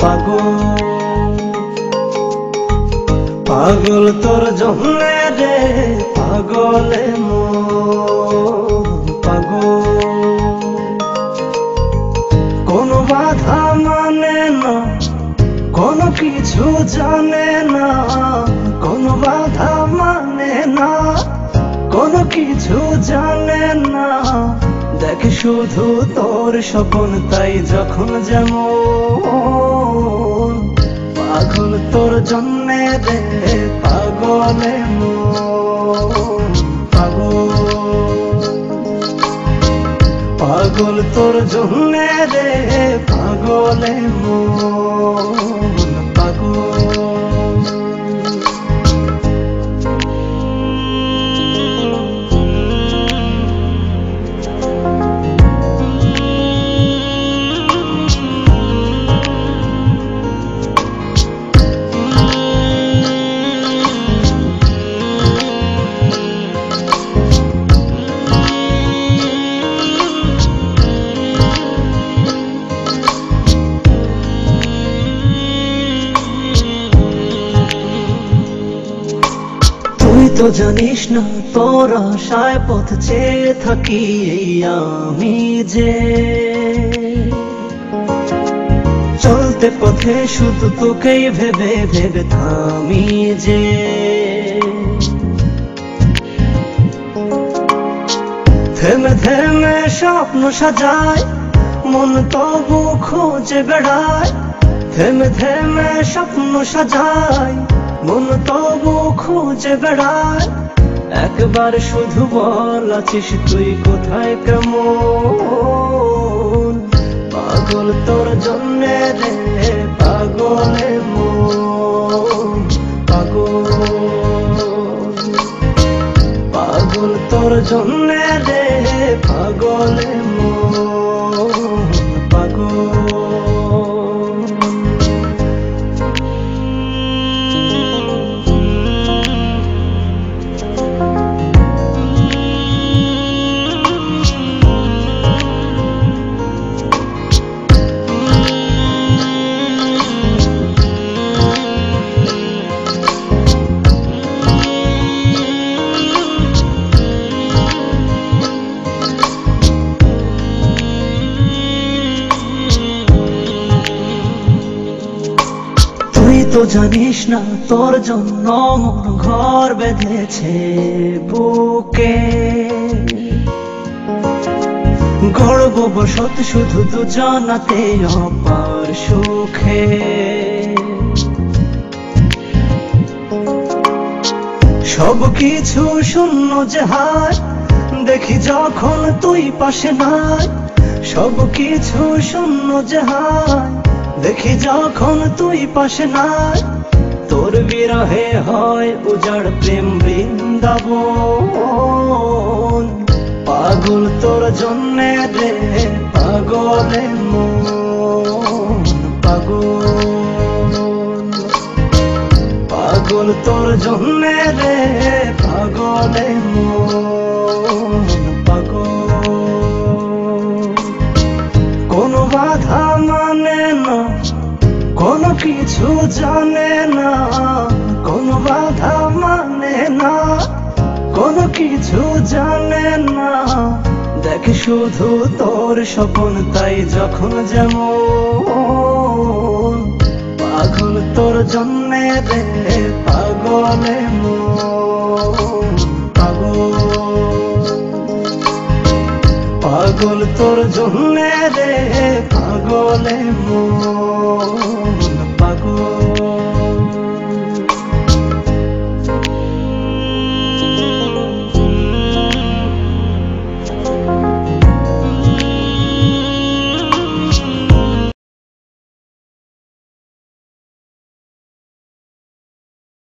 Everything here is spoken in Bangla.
পাগল পাগল তোর জন্যে রে পাগলে মন পাগল কোনো বাধা মানে না কোনো কিছু জানে না কোনো বাধা মানে না কোনো কিছু জানে না দেখ শুধু তোর স্বপ্ন তাই যখন যেমন পাগল তোর জন্যে রে পাগলে মন পাগল পাগল তোর জন্যে রে পাগলে মন পাগল তুই তো জানিস না তোর আশায় পথ চেয়ে থাকি এই আমি যে চলতে পথে শুধু তোকেই ভেবে ভেবে থামি যে থেমে থেমে স্বপ্ন সাজায় মন তবু খোঁজে বেড়ায় থেমে থেমে স্বপ্ন সাজায় মন তবু খুঁজে বেড়ায় একবার শুধু বল আছিস তুই কোথায় কেমন পাগল তোর জন্যে রে পাগলে মন পাগল পাগল তোর জন্যে রে পাগলে মন পাগল তুই তো জানিস না তোর জন্য মন ঘর বেঁধেছে বুকে গর্ব বসত শুধু দুজনাতে অপার সুখে সব কিছু শূন্য যে হায় দেখি যখন তুই পাশে নাই সব কিছু শূন্য যে হায় দেখি যখন তুই পাশে নাই তোর বিরহে হয় উজাড় প্রেম বৃন্দাবন পাগল তোর জন্যে রে পাগলে মন পাগল পাগল তোর জন্যে রে পাগলে মন পাগল কোনো বাধা মানে না কোনো কিছু জানে না কোনো বাধা মানে না কোনো কিছু জানে না দেখ শুধু তোর স্বপ্ন তাই যখন যেমন পাগল তোর জন্যে রে পাগলে মন পাগল পাগল তোর জন্যে রে পাগলে মন